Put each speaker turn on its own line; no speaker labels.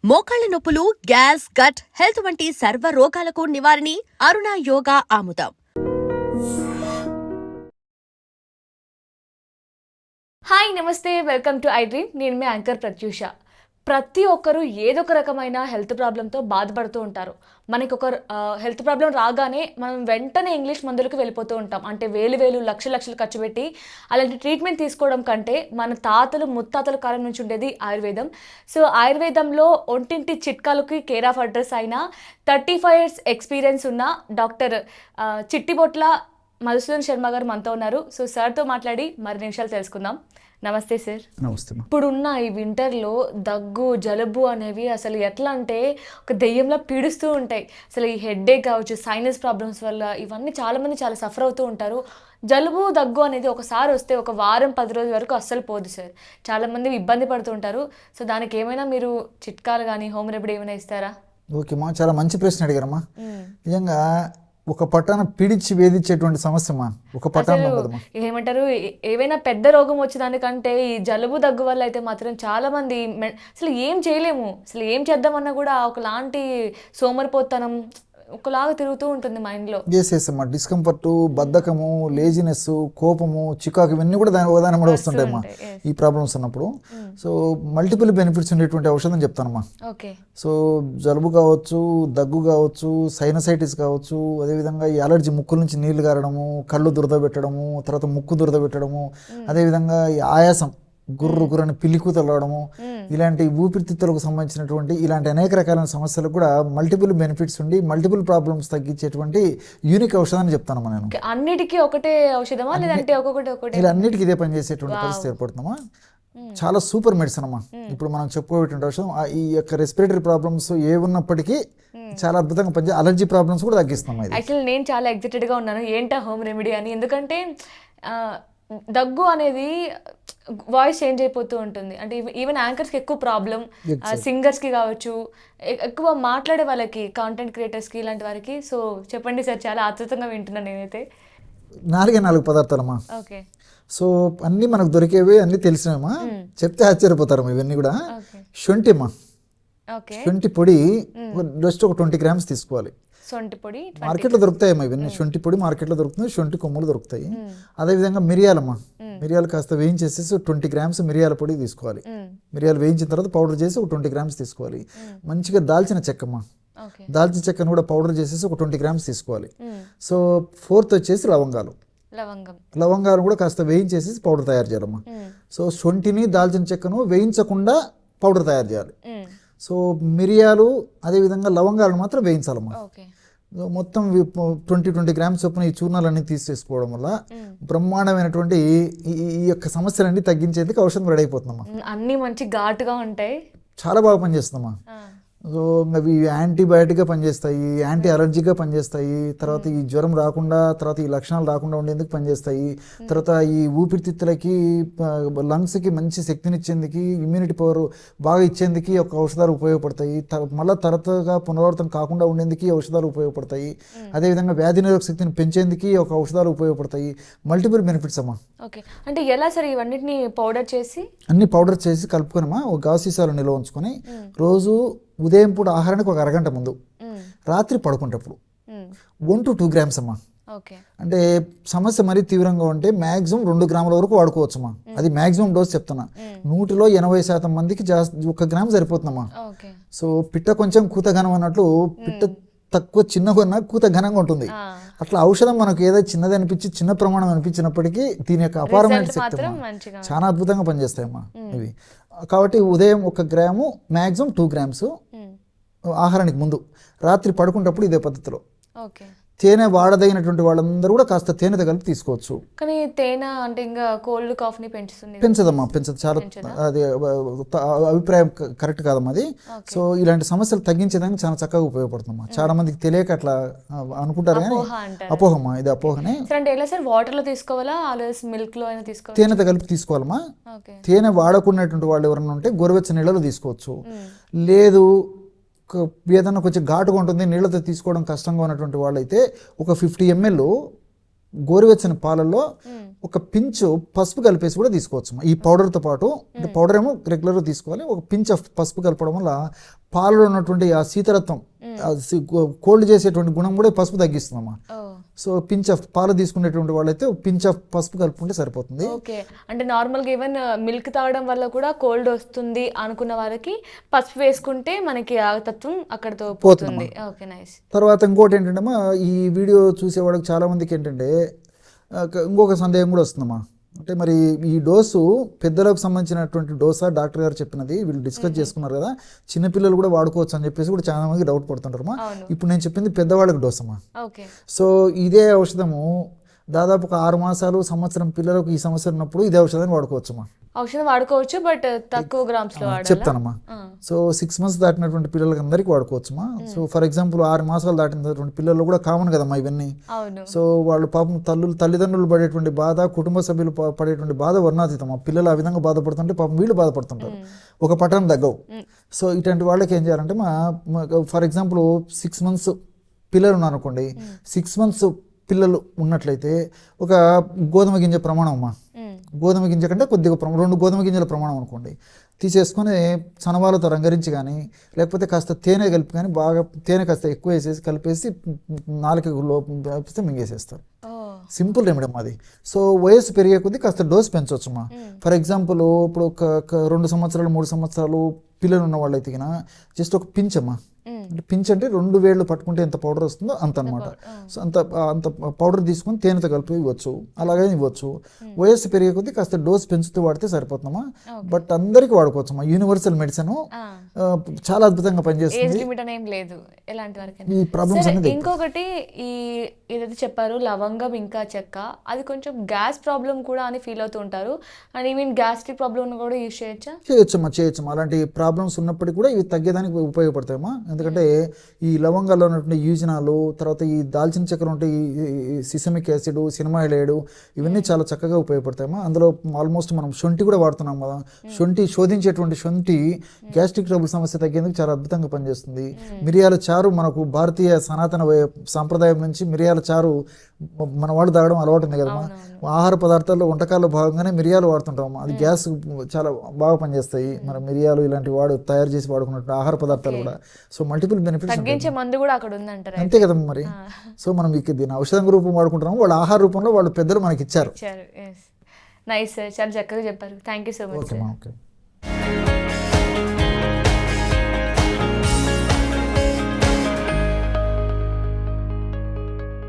మోకాళ్ల నొప్పులు, gas, gut health వంటి సర్వ రోగాలకు నివారణి అరుణ యోగా ఆముదం.
హాయ్ నమస్తే, వెల్కమ్ టు ఐ డ్రీమ్. నేను మీ యాంకర్ ప్రత్యూష. ప్రతి ఒక్కరు ఏదో ఒక రకమైన హెల్త్ ప్రాబ్లంతో బాధపడుతూ ఉంటారు. మనకి ఒక హెల్త్ ప్రాబ్లం రాగానే మనం వెంటనే ఇంగ్లీష్ మందులకు వెళ్ళిపోతూ ఉంటాం. అంటే వేలు లక్షలు ఖర్చు పెట్టి అలాంటి ట్రీట్మెంట్ తీసుకోవడం కంటే మన తాతలు ముత్తాతల కాలం నుంచి ఉండేది ఆయుర్వేదం. సో ఆయుర్వేదంలో ఒంటింటి చిట్కాలకి కేర్ ఆఫ్ అడ్రస్ అయిన 35 years ఎక్స్పీరియన్స్ ఉన్న డాక్టర్ చిట్టిబొట్ల మధుసూదన్ శర్మ గారు మనతో ఉన్నారు. సో సార్తో మాట్లాడి మరి నిమిషాలు తెలుసుకుందాం. నమస్తే సార్.
నమస్తే.
ఇప్పుడున్న ఈ వింటర్లో దగ్గు, జలుబు అనేవి అసలు ఎట్లా అంటే ఒక దెయ్యంలా పీడిస్తూ ఉంటాయి. అసలు ఈ హెడ్ఏక్ కావచ్చు, సైనస్ ప్రాబ్లమ్స్ వల్ల ఇవన్నీ చాలామంది చాలా సఫర్ అవుతూ ఉంటారు. జలుబు, దగ్గు అనేది ఒకసారి వస్తే ఒక వారం 10 రోజుల వరకు అస్సలు పోదు సార్. చాలామంది ఇబ్బంది పడుతూ ఉంటారు. సో దానికి ఏమైనా మీరు చిట్కాలు కానీ హోమ్ రెమెడీ ఏమైనా ఇస్తారా?
ఓకే మా, చాలా మంచి ప్రశ్న అడిగారమ్మా. నిజంగా ఒక పట్టాన పీడించి వేధించేటువంటి సమస్య మా ఒక పట్టాన
ఏమంటారు, ఏవైనా పెద్ద రోగం వచ్చేదానికంటే ఈ జలుబు దగ్గు వల్ల అయితే మాత్రం చాలా మంది అసలు ఏం చేయలేము. అసలు ఏం చేద్దామన్నా కూడా ఒకలాంటి సోమరిపోతనం ఒకలాగా తిరుగుతూ ఉంటుంది మైండ్లో.
చేసేసమ్మా డిస్కంఫర్ట్, బద్ధకము, లేజినెస్, కోపము, చికాకు ఇవన్నీ కూడా దాని కూడా వస్తుంటాయమ్మా ఈ ప్రాబ్లమ్స్ ఉన్నప్పుడు. సో మల్టిపుల్ బెనిఫిట్స్ ఉండేటువంటి ఔషధం చెప్తానమ్మా.
ఓకే.
సో జలుబు కావచ్చు, దగ్గు కావచ్చు, సైనసైటిస్ కావచ్చు, అదేవిధంగా ఈ అలర్జీ, ముక్కుల నుంచి నీళ్లు గారడము, కళ్ళు దురద పెట్టడము, తర్వాత ముక్కు దురద పెట్టడము, అదేవిధంగా ఈ ఆయాసం, గుర్రని పిల్లికూతలు రావడము, ఇలాంటి ఊపిరితిత్తులకు సంబంధించినటువంటి ఇలాంటి అనేక రకాలైన సమస్యలకు కూడా మల్టిపుల్ బెనిఫిట్స్ ఉండి మల్టిపుల్ ప్రాబ్లమ్స్ తగ్గించేటువంటి యూనిక్ ఔషధాన్ని చెప్తాను నేను.
అన్నిటికీ ఒకటే ఔషధమా లేదంటే ఒక్కొక్కటి?
ఇలా అన్నిటికీ ఇదే పనిచేసేటువంటి పరిస్థితి ఏర్పడుతుందమ్మా. చాలా సూపర్ మెడిసిన్ అమ్మా. ఇప్పుడు మనం చెప్పుకోబెట్టిన ఔషధం ఈ యొక్క రెస్పిరేటరీ ప్రాబ్లమ్స్ ఏ ఉన్నప్పటికీ చాలా అద్భుతంగా పనిచే అలర్జీ ప్రాబ్లమ్స్ కూడా తగ్గిస్తాం.
యాక్చువల్లీ నేను చాలా ఎక్సైటెడ్గా ఉన్నాను ఏంటా హోమ్ రెమెడీ అని. ఎందుకంటే దగ్గు అనేది వాయిస్ చేంజ్ అయిపోతూ ఉంటుంది. అంటే ఈవెన్ యాంకర్స్కి ఎక్కువ ప్రాబ్లం, సింగర్స్కి కావచ్చు, ఎక్కువ మాట్లాడే వాళ్ళకి, కాంటెంట్ క్రియేటర్స్కి, ఇలాంటి వారికి. సో చెప్పండి సార్, చాలా ఆతృతంగా వింటున్నాను నేనైతే.
4 పదార్థాలమ్మా.
ఓకే.
సో అన్నీ మనకు దొరికేవి, అన్నీ తెలిసినామా, చెప్తే ఆశ్చర్యపోతారమ్మా. ఇవన్నీ కూడా శొంఠి అమ్మా. శొంఠి పొడి జస్ట్ ఒక 20 grams తీసుకోవాలి.
శొంఠి పొడి
మార్కెట్లో దొరుకుతాయమ్మా ఇవన్నీ. శొంఠి పొడి మార్కెట్లో దొరుకుతుంది, శొంఠి కొమ్ములు దొరుకుతాయి. అదేవిధంగా మిరియాలమ్మా, మిరియాలు కాస్త వేయించేసేసి 20 grams మిరియాల పొడి తీసుకోవాలి. మిరియాలు వేయించిన తర్వాత పౌడర్ చేసి ఒక 20 grams తీసుకోవాలి. మంచిగా దాల్చిన చెక్కమ్మా, దాల్చిన చెక్కను కూడా పౌడర్ చేసేసి ఒక 20 grams తీసుకోవాలి. సో 4th వచ్చేసి లవంగాలు కూడా కాస్త వేయించేసి పౌడర్ తయారు చేయాలమ్మా. సో శొంఠిని, దాల్చిన చెక్కను వేయించకుండా పౌడర్ తయారు చేయాలి. సో మిరియాలు అదేవిధంగా లవంగాలను మాత్రం వేయించాలమ్మా. మొత్తం 20 grams చొప్పున ఈ చూర్ణాలన్నీ తీసేసుకోవడం వల్ల బ్రహ్మాండమైనటువంటి ఈ యొక్క సమస్యలన్నీ తగ్గించేందుకు ఔషధం రెడీ అయిపోతుందమ్మా.
అన్ని మంచి ఘాటుగా ఉంటాయి,
చాలా బాగా పనిచేస్తుందమ్మా. సో అవి యాంటీబయాటిక్గా పనిచేస్తాయి, యాంటీ అలర్జీగా పనిచేస్తాయి, తర్వాత ఈ జ్వరం రాకుండా, తర్వాత ఈ లక్షణాలు రాకుండా ఉండేందుకు పనిచేస్తాయి, తర్వాత ఈ ఊపిరితిత్తులకి, లంగ్స్కి మంచి శక్తినిచ్చేందుకు, ఇమ్యూనిటీ పవర్ బాగా ఇచ్చేందుకు ఒక ఔషధాలు ఉపయోగపడతాయి. మళ్ళీ తరచుగా పునరావృతం కాకుండా ఉండేందుకు ఔషధాలు ఉపయోగపడతాయి. అదేవిధంగా వ్యాధి నిరోధక శక్తిని పెంచేందుకు ఒక ఔషధాలు ఉపయోగపడతాయి. మల్టిపుల్ బెనిఫిట్స్ అమ్మా.
ఓకే. అంటే ఎలా సరే ఇవన్నిటిని పౌడర్ చేసి,
అన్ని పౌడర్ చేసి కలుపుకొనమ్మా ఒక గాజు సీసాలో నిల్వ ఉంచుకొని రోజు ఉదయం పూట ఆహారానికి ఒక అరగంట ముందు, రాత్రి పడుకుంటప్పుడు 1 to 2 grams అమ్మా. అంటే సమస్య మరీ తీవ్రంగా ఉంటే మ్యాక్సిమం 2 grams వరకు వాడుకోవచ్చమ్మా. అది మ్యాక్సిమం డోస్ చెప్తున్నా. 100లో 80% మందికి 1 gram సరిపోతుందమ్మా. సో పిట్ట కొంచెం కూతఘనం అన్నట్లు, పిట్ట తక్కువ చిన్నగా కూత ఘనంగా ఉంటుంది. అట్లా ఔషధం మనకు ఏదో చిన్నది అనిపించి, చిన్న ప్రమాణం అనిపించినప్పటికీ దీని యొక్క అపారమైన శక్తి చాలా అద్భుతంగా పనిచేస్తాయమ్మా ఇవి. కాబట్టి ఉదయం 1 gram, మ్యాక్సిమం 2 grams ఆహారానికి ముందు, రాత్రి పడుకుంటప్పుడు ఇదే పద్ధతిలో. తేనె వాడదగినటువంటి వాళ్ళందరూ కూడా కాస్త తేనెతో కలిపి తీసుకోవచ్చు.
కానీ తేనె అంటే ఇంకా కోల్డ్ కాఫ్ని
పెంచదమ్మా, పెంచదు. చాలా అది అభిప్రాయం కరెక్ట్ కాదమ్మా అది. సో ఇలాంటి సమస్యలు తగ్గించేదానికి చాలా చక్కగా ఉపయోగపడుతుందమ్మా. చాలా మందికి తెలియక అట్లా అనుకుంటారు కానీ అపోహమ్మా, ఇది అపోహనే.
వాటర్లో తీసుకోవాలా, మిల్క్లో అయినా తీసుకోవాలి?
తేనెతో కలిపి తీసుకోవాలమ్మా. తేనె వాడకున్నటువంటి వాళ్ళు ఎవరైనా ఉంటే గోరువెచ్చని నీళ్ళలో తీసుకోవచ్చు. లేదు ఏదన్నా కొంచెం ఘాటుగా ఉంటుంది, నీళ్ళతో తీసుకోవడం కష్టంగా ఉన్నటువంటి వాళ్ళైతే ఒక 50 ml గోరువెచ్చని పాలల్లో ఒక పించ్ పసుపు కలిపేసి కూడా తీసుకోవచ్చు ఈ పౌడర్తో పాటు. అంటే పౌడర్ ఏమో రెగ్యులర్గా తీసుకోవాలి, ఒక పించ్ ఆఫ్ పసుపు కలపడం వల్ల పాలలో ఉన్నటువంటి ఆ శీతలత్వం, కోల్డ్ చేసేటువంటి గుణం కూడా పసుపు తగ్గిస్తుందమ్మా. సో పించ్ ఆఫ్ పాలు తీసుకునేటువంటి వాళ్ళైతే పించ్ ఆఫ్ పసుపు కలుపుకుంటే సరిపోతుంది.
ఓకే, అంటే నార్మల్గా ఈవెన్ మిల్క్ తాగడం వల్ల కూడా కోల్డ్ వస్తుంది అనుకున్న వాళ్ళకి పసుపు వేసుకుంటే మనకి ఆ తత్వం అక్కడతో పోతుంది. Okay, nice.
తర్వాత ఇంకోటి ఏంటంటే ఈ వీడియో చూసేవాళ్ళకి చాలా మందికి ఏంటంటే ఇంకొక సందేహం కూడా వస్తుందమ్మా. అంటే మరి ఈ డోసు పెద్దలకు సంబంధించినటువంటి డోసా, డాక్టర్ గారు చెప్పినది వీళ్ళు డిస్కస్ చేసుకున్నారు కదా, చిన్నపిల్లలు కూడా వాడుకోవచ్చు అని చెప్పేసి కూడా చాలా మంది డౌట్ పడుతుంటారమ్మా. ఇప్పుడు నేను చెప్పింది పెద్దవాళ్ళకి డోస్ అమ్మా. సో ఇదే ఔషధము దాదాపు ఒక 6 మాసాలు, సంవత్సరం పిల్లలకు ఈ సమస్య ఉన్నప్పుడు ఇదే ఔషధాన్ని వాడుకోవచ్చమ్మా.
ఔషధం వాడుకోవచ్చు, బట్ తక్కువ గ్రామ్స్ లో
చెప్తానమ్మా. సో 6 months దాటినటువంటి పిల్లలకి అందరికీ వాడుకోవచ్చుమా. సో ఫర్ ఎగ్జాంపుల్ 6 మాసాలు దాటినటువంటి పిల్లలు కూడా కామన్ కదమ్మా ఇవన్నీ. సో వాళ్ళు పాపం తల్లిదండ్రులు పడేటువంటి బాధ, కుటుంబ సభ్యులు పడేటువంటి బాధ వర్ణాతీతం. పిల్లలు ఆ విధంగా బాధపడుతుంటే పాపం వీళ్ళు బాధపడుతుంటారు, ఒక పట్టణం తగ్గవు. సో ఇటువంటి వాళ్ళకి ఏం చేయాలంటే ఫర్ ఎగ్జాంపుల్ 6 months పిల్లలు ఉన్నారనుకోండి, 6 months పిల్లలు ఉన్నట్లయితే ఒక గోధుమ గింజ ప్రమాణం అమ్మా, గోధుమ గింజ కంటే కొద్దిగా 2 గోధుమ గింజల ప్రమాణం అనుకోండి, తీసేసుకొని సనవాలతో రంగరించి కానీ లేకపోతే కాస్త తేనె కలిపి కానీ బాగా తేనె కాస్త ఎక్కువ వేసేసి కలిపేసి 4 లోపే మింగేసేస్తారు. సింపుల్ రెమెడీ అది. సో వయసు పెరిగే కొద్దీ కాస్త డోస్ పెంచవచ్చుమా. ఫర్ ఎగ్జాంపుల్ ఇప్పుడు ఒక 2 సంవత్సరాలు 3 సంవత్సరాలు పిల్లలు ఉన్న వాళ్ళు అయితే జస్ట్ ఒక పించ్ అమ్మా. అంటే పించ్ అంటే 2 వేళ్ళు పట్టుకుంటే ఎంత పౌడర్ వస్తుందో అంత అనమాట. సో అంత పౌడర్ తీసుకొని తేనెతో కలిపి ఇవ్వచ్చు, అలాగే ఇవ్వచ్చు. వయస్సు పెరిగే కొద్దీ కాస్త డోస్ పెంచుతూ వాడితే సరిపోతుందమ్మా. బట్ అందరికీ వాడుకోవచ్చమ్మా. యూనివర్సల్ మెడిసిన్ చాలా అద్భుతంగా పనిచేస్తుంది. ఈ ప్రాబ్లమ్స్ అనేది.
ఇంకొకటి ఏదైతే చెప్పారు లవంగం ఇంకా చెక్క, అది కొంచెం గ్యాస్ ప్రాబ్లం కూడా అని ఫీల్ అవుతూ ఉంటారు. అండ్ ఈవెన్ గ్యాస్ట్రిక్ ప్రాబ్లం కూడా యూజ్ చేయొచ్చమ్మా. అలాంటి ప్రాబ్లమ్స్ ఉన్నప్పటికీ కూడా ఇవి తగ్గేదానికి ఉపయోగపడతాయమ్మా. ఎందుకంటే ఈ లవంగాల్లో ఉన్నటువంటి యూజినాలు, తర్వాత ఈ దాల్చిన చెక్కలు ఉంటే ఈ సిసమిక్ యాసిడ్, సినిమాయిలేడు, ఇవన్నీ చాలా చక్కగా ఉపయోగపడతాయమ్మా. అందులో ఆల్మోస్ట్ మనం శొంఠి కూడా వాడుతున్నాం కదా. శోధించేటువంటి శొంఠి గ్యాస్ట్రిక్ ట్రబుల్ సమస్య తగ్గేందుకు చాలా అద్భుతంగా పనిచేస్తుంది. మిరియాల చారు మనకు భారతీయ సనాతన సాంప్రదాయం నుంచి మిరియాల చారు మన వాళ్ళు తాగడం అలవాటు ఉంది కదమ్మా. ఆహార పదార్థాల్లో వంటకాల్లో భాగంగానే మిరియాలు వాడుతుంటాం. అది గ్యాస్ చాలా బాగా పనిచేస్తాయి. మన మిరియాలు ఇలాంటి తయారు చేసి వాడుకున్నట్టు ఆహార పదార్థాలు కూడా. సో మల్టిపుల్ బెనిఫిట్స్ అంతే కదమ్మా మరి. సో మనం దీని ఔషధం రూపం వాడుకుంటున్నాము, వాళ్ళ ఆహార రూపంలో వాళ్ళు పెద్దలు మనకి ఇచ్చారు. నైస్ సార్, చాలా చక్కగా చెప్పారు. Thank you so much.
Okay.